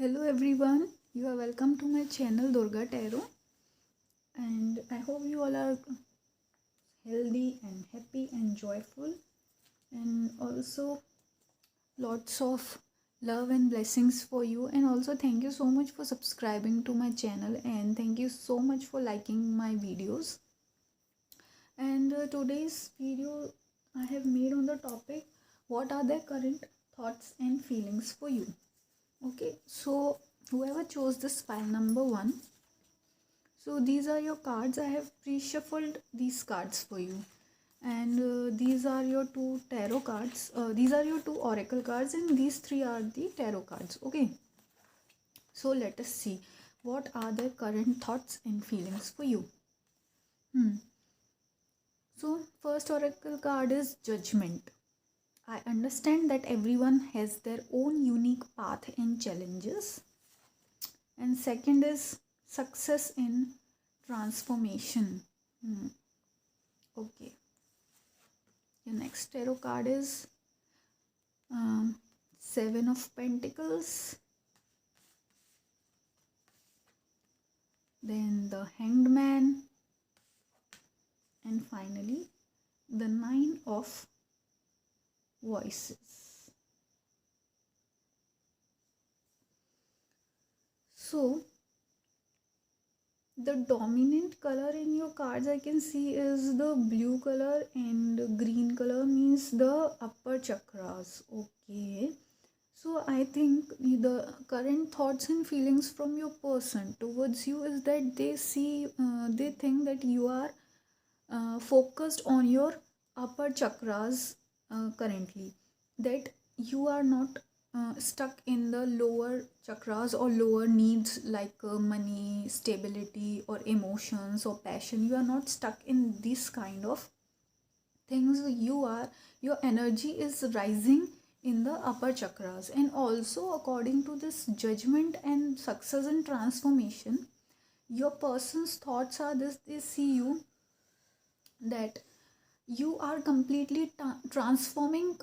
Hello everyone, you are welcome to my channel Durga Tarot, and I hope you all are healthy and happy and joyful, and also lots of love and blessings for you. And also thank you so much for subscribing to my channel, and thank you so much for liking my videos. And today's video I have made on the topic, what are the current thoughts and feelings for you. Okay, so whoever chose this file number 1, so these are your cards. I have pre-shuffled these cards for you, and these are your 2 tarot cards. These are your 2 oracle cards, and these 3 are the tarot cards. Okay, so let us see what are the current thoughts and feelings for you. So first oracle card is Judgment. I understand that everyone has their own unique path and challenges. And second is Success in Transformation. Okay. Your next tarot card is Seven of Pentacles. Then the Hanged Man. And finally, the Nine of Voices. So, the dominant color in your cards I can see is the blue color, and green color means the upper chakras. Okay. So I think the current thoughts and feelings from your person towards you is that they think that you are focused on your upper chakras currently, that you are not stuck in the lower chakras or lower needs like money, stability, or emotions or passion. You are not stuck in this kind of things. Your energy is rising in the upper chakras. And also, according to this Judgment and Success and Transformation, your person's thoughts are this: they see you that you are completely transforming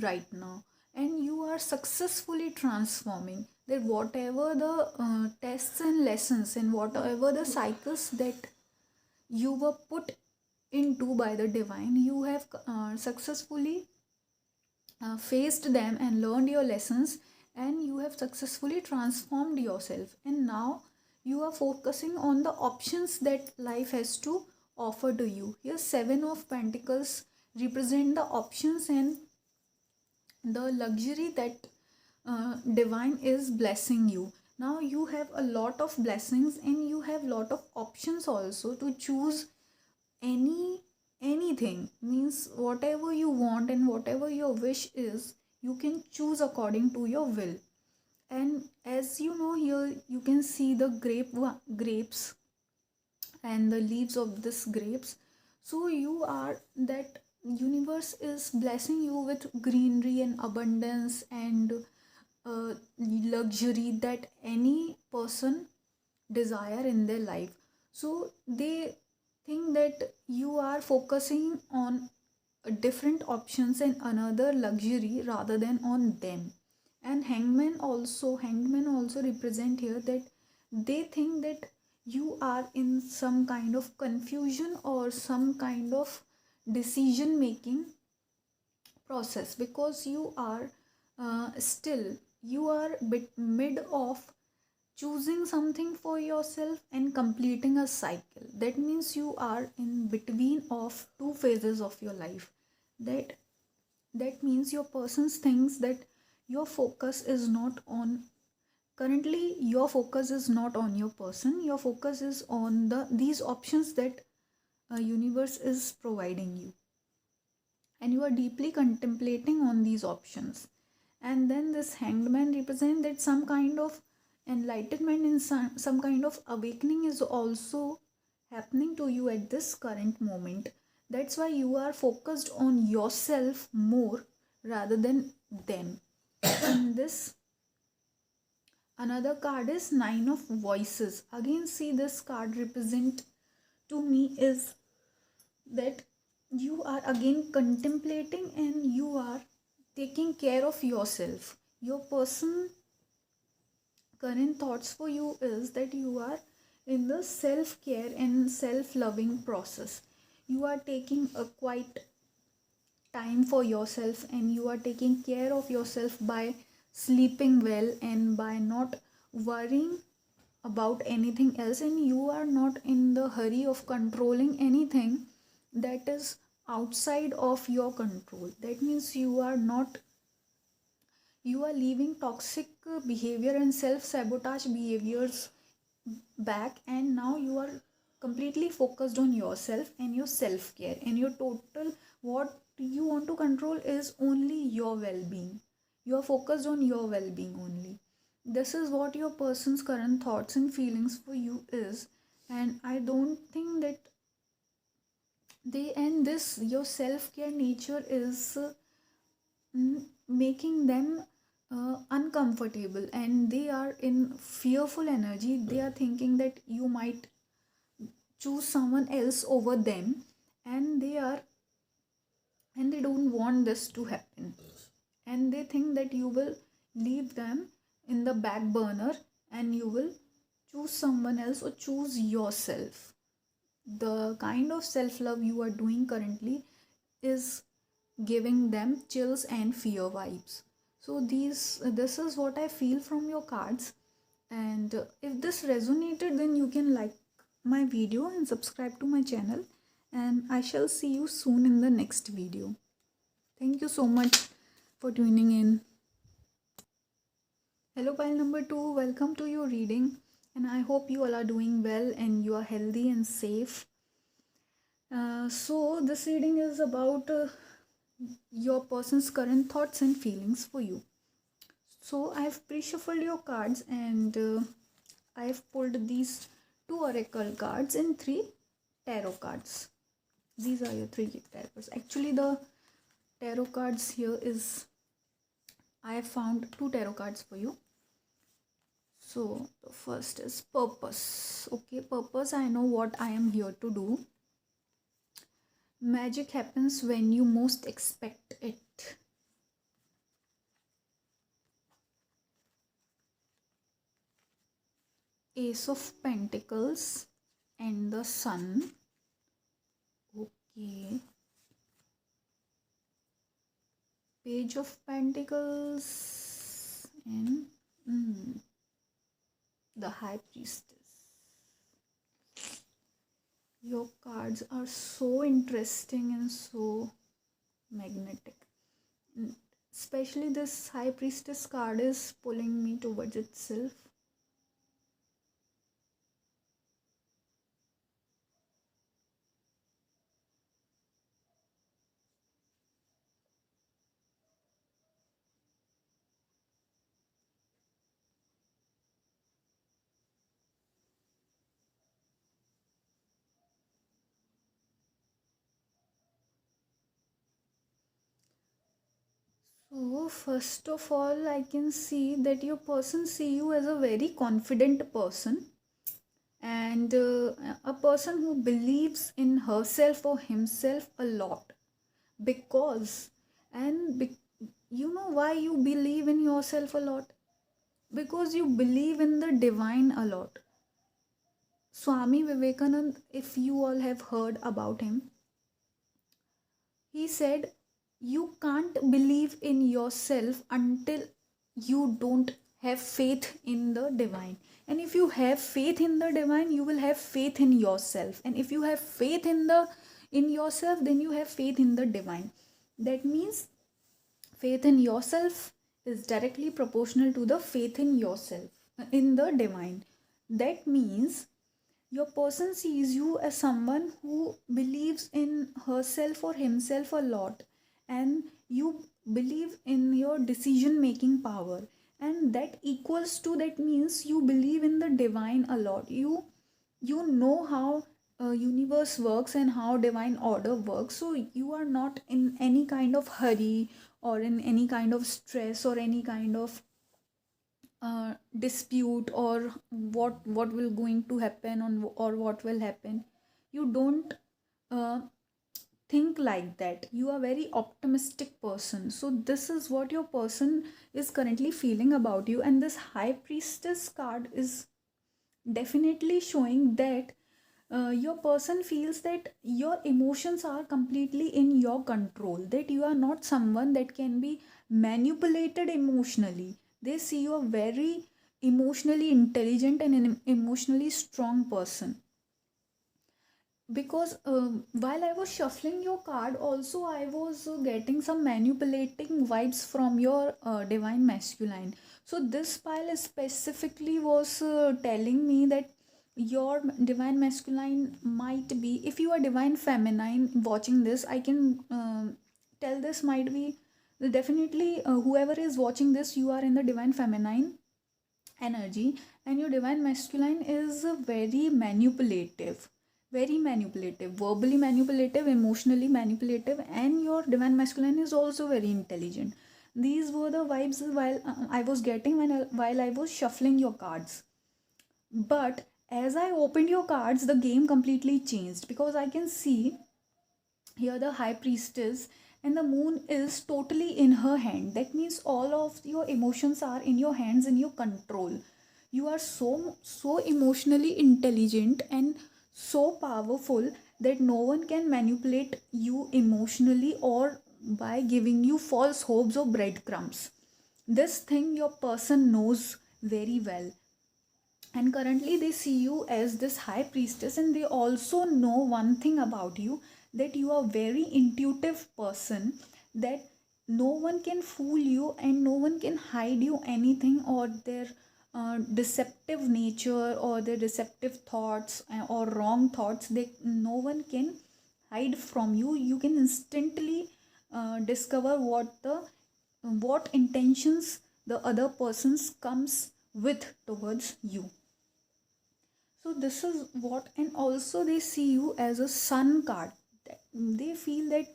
right now, and you are successfully transforming. That whatever the tests and lessons and whatever the cycles that you were put into by the divine, you have successfully faced them and learned your lessons, and you have successfully transformed yourself. And now you are focusing on the options that life has to offer to you. Here, Seven of Pentacles represent the options and the luxury that divine is blessing you. Now you have a lot of blessings, and you have lot of options also to choose anything. Means whatever you want and whatever your wish is, you can choose according to your will. And as you know, here you can see the grapes and the leaves of this grapes. So you are that universe is blessing you with greenery and abundance and luxury that any person desire in their life. So they think that you are focusing on different options and another luxury rather than on them. And hangman also represent here that they think that you are in some kind of confusion or some kind of decision making process, because you are still you are bit mid of choosing something for yourself and completing a cycle. That means you are in between of two phases of your life. That that means your person thinks that your focus is not on currently your focus is not on your person. Your focus is on these options that universe is providing you, and you are deeply contemplating on these options. And then this Hanged Man represents that some kind of enlightenment and some kind of awakening is also happening to you at this current moment. That's why you are focused on yourself more rather than them. And this another card is Nine of Voices. Again, see, this card represent to me is that you are again contemplating and you are taking care of yourself. Your person current thoughts for you is that you are in the self care and self loving process. You are taking a quite time for yourself, and you are taking care of yourself by sleeping well and by not worrying about anything else, and you are not in the hurry of controlling anything that is outside of your control. That means you are leaving toxic behavior and self sabotage behaviors back, and now you are completely focused on yourself and your self care, and your total what you want to control is only your well being. You are focused on your well being only. This is what your person's current thoughts and feelings for you is, and I don't think that they and this your self care nature is making them uncomfortable, and they are in fearful energy. They are thinking that you might choose someone else over them, and they don't want this to happen, and they think that you will leave them in the back burner and you will choose someone else or choose yourself. The kind of self love you are doing currently is giving them chills and fear vibes. So this is what I feel from your cards, and if this resonated, then you can like my video and subscribe to my channel, and I shall see you soon in the next video. Thank you so much for tuning in. Hello pile number 2, welcome to your reading, and I hope you all are doing well and you are healthy and safe. So this reading is about your person's current thoughts and feelings for you. So I have pre-shuffled your cards, and I have pulled these 2 oracle cards and 3 tarot cards. These are your 3 tarot cards. Actually the tarot cards here is, I have found 2 tarot cards for you. So the first is purpose. Okay, purpose. I know what I am here to do. Magic happens when you most expect it. Ace of Pentacles and the Sun. Okay. Page of Pentacles and the High Priestess. Your cards are so interesting and so magnetic. Especially this High Priestess card is pulling me towards itself. So first of all, I can see that your person see you as a very confident person, and a person who believes in herself or himself a lot, because you know why you believe in yourself a lot? Because you believe in the divine a lot. Swami Vivekananda, if you all have heard about him, he said you can't believe in yourself until you don't have faith in the divine. And if you have faith in the divine, you will have faith in yourself. And if you have faith in yourself, then you have faith in the divine. That means faith in yourself is directly proportional to the faith in yourself, in the divine. That means your person sees you as someone who believes in herself or himself a lot, and you believe in your decision making power, and that equals to, that means you believe in the divine a lot. You know how universe works and how divine order works, so you are not in any kind of hurry or in any kind of stress or any kind of dispute, or what will going to happen on, or what will happen. You don't uh, think like that. You are very optimistic person. So this is what your person is currently feeling about you, and this high priestess card is definitely showing that your person feels that your emotions are completely in your control, that you are not someone that can be manipulated emotionally. They see you a very emotionally intelligent and an emotionally strong person. Because while I was shuffling your card, also I was getting some manipulating vibes from your divine masculine. So this pile specifically was telling me that your divine masculine might be, if you are divine feminine watching this, I can tell this might be definitely whoever is watching this, you are in the divine feminine energy, and your divine masculine is very manipulative, verbally manipulative, emotionally manipulative, and your divine masculine is also very intelligent. These were the vibes while I was getting while I was shuffling your cards. But as I opened your cards, the game completely changed, because I can see here the high priestess, and the moon is totally in her hand. That means all of your emotions are in your hands, in your control. You are so emotionally intelligent and so powerful that no one can manipulate you emotionally or by giving you false hopes or breadcrumbs. This thing your person knows very well, and currently they see you as this high priestess, and they also know one thing about you, that you are very intuitive person, that no one can fool you and no one can hide you anything, or their deceptive nature or their deceptive thoughts or wrong thoughts, they no one can hide from you. You can instantly discover what intentions the other person's comes with towards you. So this is what, and also they see you as a sun card. They feel that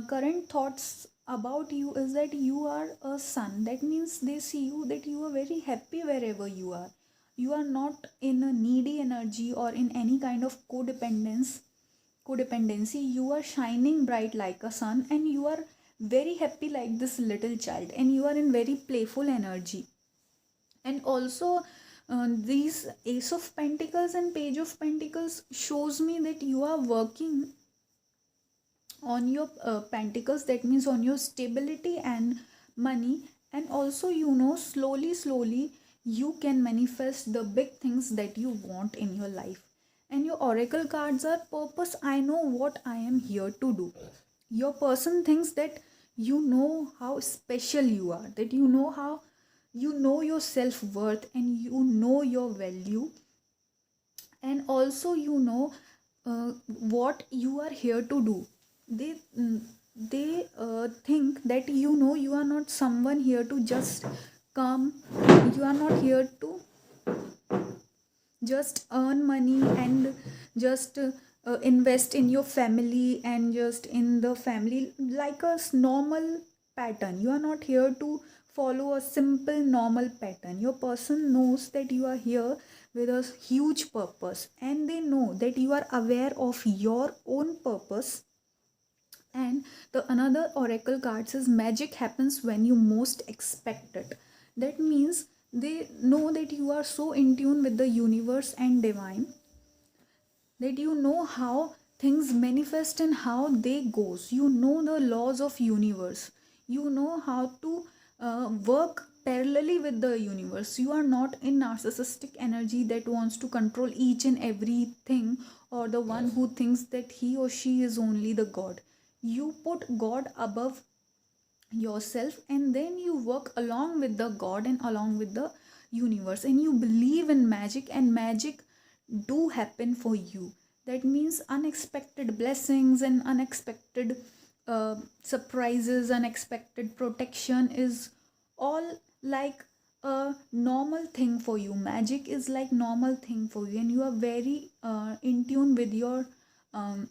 current thoughts about you is that you are a sun. That means they see you that you are very happy wherever you are. You are not in a needy energy or in any kind of codependency. You are shining bright like a sun, and you are very happy like this little child, and you are in very playful energy. And also these ace of pentacles and page of pentacles shows me that you are working on your pentacles, that means on your stability and money. And also, slowly you can manifest the big things that you want in your life. And your oracle cards are purpose. I know what I am here to do. Your person thinks that you know how special you are, that you know how you know your self-worth, and you know your value, and also what you are here to do. They mm, they think that you are not someone here to just come. You are not here to just earn money and just invest in your family and just in the family like a normal pattern. You are not here to follow a simple normal pattern. Your person knows that you are here with a huge purpose, and they know that you are aware of your own purpose. And the another oracle card says magic happens when you most expect it. That means they know that you are so in tune with the universe and divine, that you know how things manifest and how they goes. You know the laws of universe. You know how to work parallelly with the universe. You are not in narcissistic energy that wants to control each and everything, or the one who thinks that he or she is only the god. You put god above yourself, and then you work along with the god and along with the universe, and you believe in magic, and magic do happen for you. That means unexpected blessings and unexpected surprises, unexpected protection is all like a normal thing for you. Magic is like normal thing for you, and you are very in tune with your um,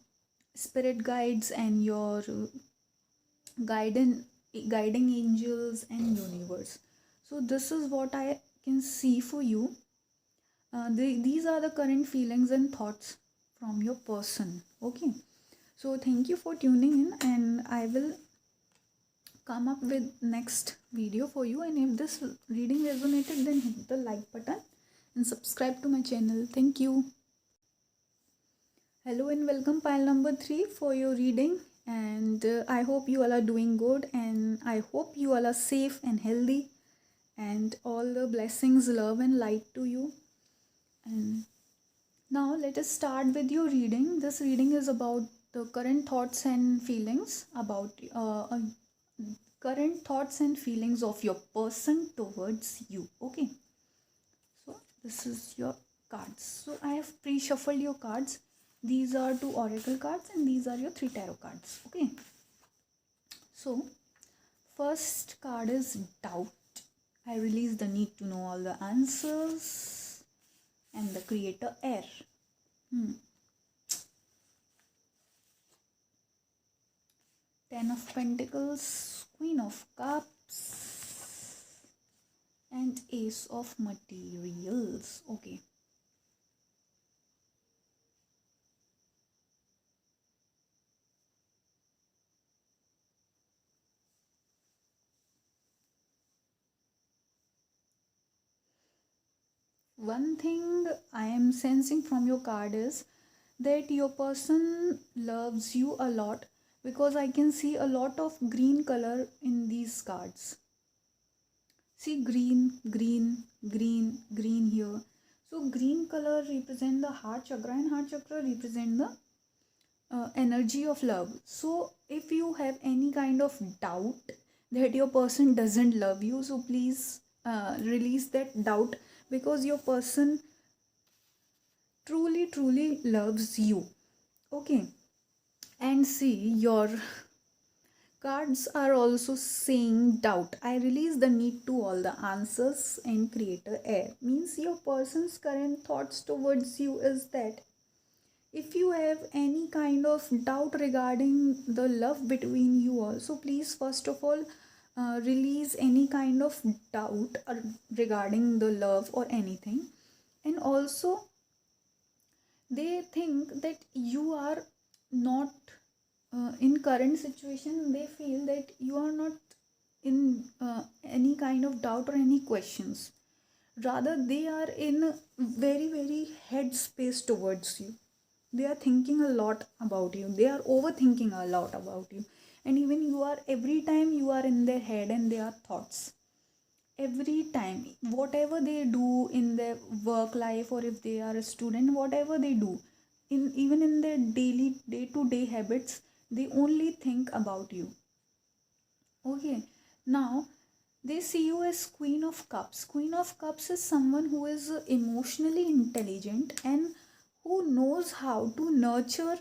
spirit guides and your guiding guiding angels and universe. So this is what I can see for you. These are the current feelings and thoughts from your person. Okay, So thank you for tuning in, and I will come up with next video for you. And if this reading resonated, then hit the like button and subscribe to my channel. Thank you. Hello and welcome, pile number 3 for your reading. And I hope you all are doing good, and I hope you all are safe and healthy, and all the blessings, love and light to you. And now let us start with your reading. This reading is about the current thoughts and feelings about current thoughts and feelings of your person towards you. Okay, so this is your cards. So I have pre-shuffled your cards. These are 2 oracle cards and these are your 3 tarot cards. Okay, so first card is doubt. I release the need to know all the answers, and the creator air. 10 of Pentacles, Queen of Cups, and Ace of Materials. Okay. One thing I am sensing from your card is that your person loves you a lot, because I can see a lot of green color in these cards. See, green, green, green, green here. So green color represent the heart chakra, and heart chakra represent the energy of love. So if you have any kind of doubt that your person doesn't love you, so please release that doubt, because your person truly loves you. Okay, and see, your cards are also saying doubt. I release the need to all the answers, and creator air. Means your person's current thoughts towards you is that if you have any kind of doubt regarding the love between you all, so please first of all release any kind of doubt regarding the love or anything. And also they think that you are not in current situation, they feel that you are not in any kind of doubt or any questions. Rather, they are in very head space towards you. They are thinking a lot about you, they are overthinking a lot about you, and even you are, every time you are in their head and their thoughts. Every time, whatever they do in their work life, or if they are a student, whatever they do, in even in their daily day-to-day habits, they only think about you. Okay, now they see you as Queen of Cups. Queen of Cups is someone who is emotionally intelligent and who knows how to nurture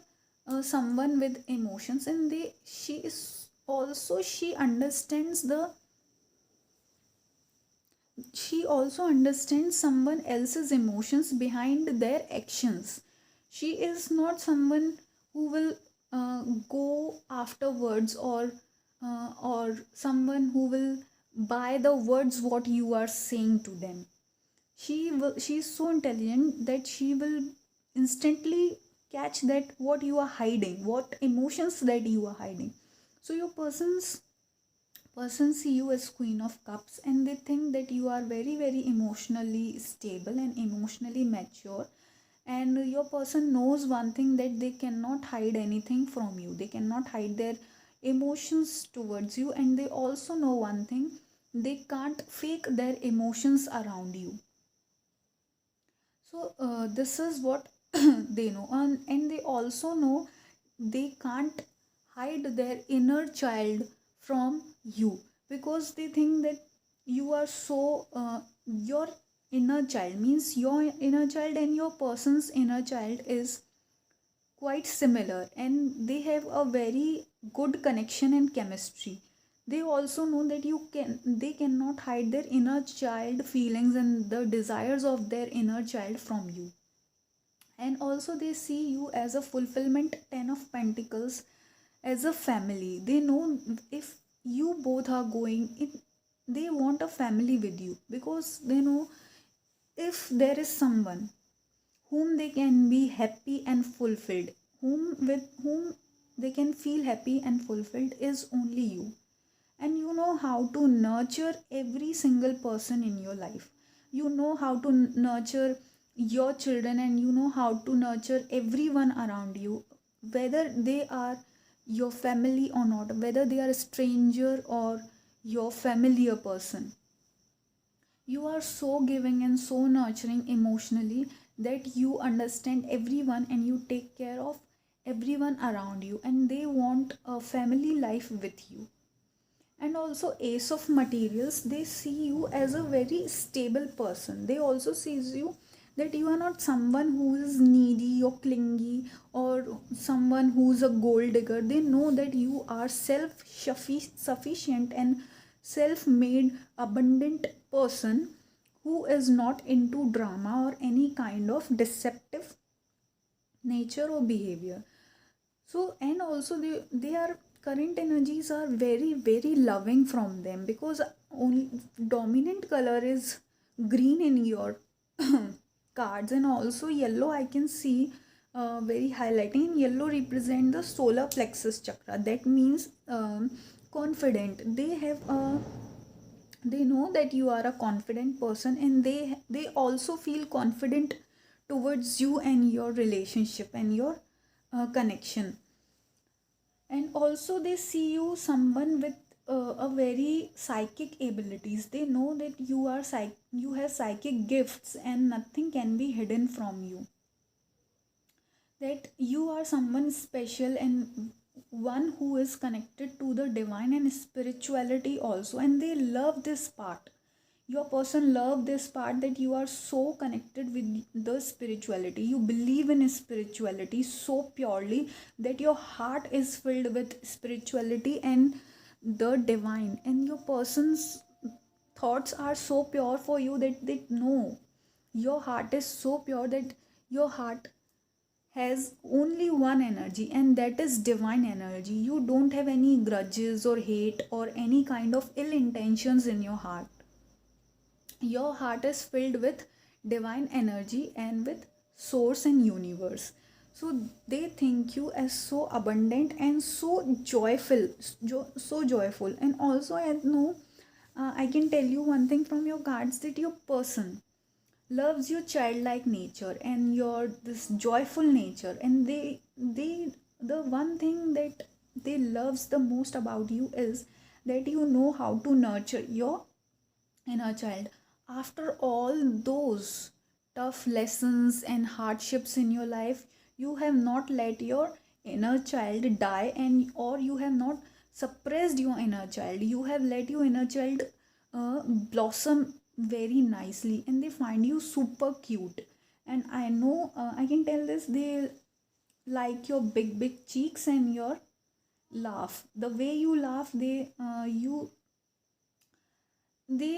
someone with emotions, and she is also, she also understands someone else's emotions behind their actions. She is not someone who will go afterwards, or someone who will buy the words what you are saying to them. She is so intelligent that she will instantly catch that what you are hiding, what emotions that you are hiding. So your person see you as Queen of Cups, and they think that you are very emotionally stable and emotionally mature. And your person knows one thing, that they cannot hide anything from you, they cannot hide their emotions towards you. And they also know one thing, they can't fake their emotions around you. So this is what they know, and they also know they can't hide their inner child from you, because they think that you are so your inner child, means your inner child and your person's inner child is quite similar, and they have a very good connection and chemistry. They also know that they cannot hide their inner child feelings and the desires of their inner child from you. And also they see you as a fulfillment, 10 of Pentacles, as a family. They know if you both are going in, they want a family with you, because they know if there is someone whom they can be happy and fulfilled, whom they can feel happy and fulfilled is only you. And you know how to nurture every single person in your life. You know how to nurture your children, and you know how to nurture everyone around you, whether they are your family or not, whether they are a stranger or your familiar person. You are so giving and so nurturing emotionally that you understand everyone and you take care of everyone around you, and they want a family life with you. And also ace of materials, they see you as a very stable person. They also sees you that you are not someone who is needy or clingy or someone who's a gold digger. They know that you are self sufficient and self made abundant person who is not into drama or any kind of deceptive nature or behavior. So, and also they are, current energies are very very loving from them, because only dominant color is green in your cards, and also yellow I can see very highlighting. Yellow represent the solar plexus chakra. That means confident. They know that you are a confident person, and they also feel confident towards you and your relationship and your connection. And also they see you someone with a very psychic abilities. They know that you have psychic gifts and nothing can be hidden from you, that you are someone special and one who is connected to the divine and spirituality also, and they love this part. Your person love this part, that you are so connected with the spirituality. You believe in spirituality so purely that your heart is filled with spirituality and the divine, and your person's thoughts are so pure for you that they know your heart is so pure, that your heart has only one energy, and that is divine energy. You don't have any grudges or hate or any kind of ill intentions in your heart. Your heart is filled with divine energy and with source and universe. So they think you as so abundant and so joyful, so joyful. And also I know, I can tell you one thing from your cards, that your person loves your childlike nature and your this joyful nature, and they the one thing that they loves the most about you is that you know how to nurture your inner child. After all those tough lessons and hardships in your life, you have not let your inner child die, and or you have not suppressed your inner child. You have let your inner child blossom very nicely, and they find you super cute. And I know, I can tell this, they like your big cheeks and your laugh. The way you laugh, they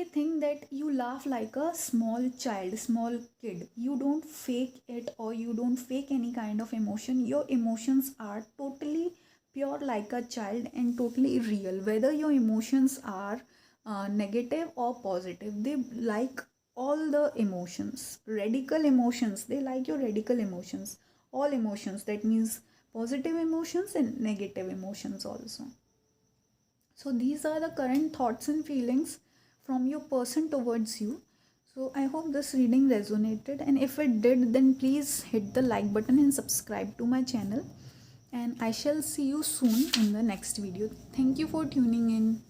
think that you laugh like a small child, small kid. You don't fake it, or you don't fake any kind of emotion. Your emotions are totally pure like a child and totally real, whether your emotions are negative or positive. They like all the emotions, radical emotions. They like your radical emotions, all emotions. That means positive emotions and negative emotions also. So these are the current thoughts and feelings from your person towards you. So I hope this reading resonated, and if it did, then please hit the like button and subscribe to my channel, and I shall see you soon in the next video. Thank you for tuning in.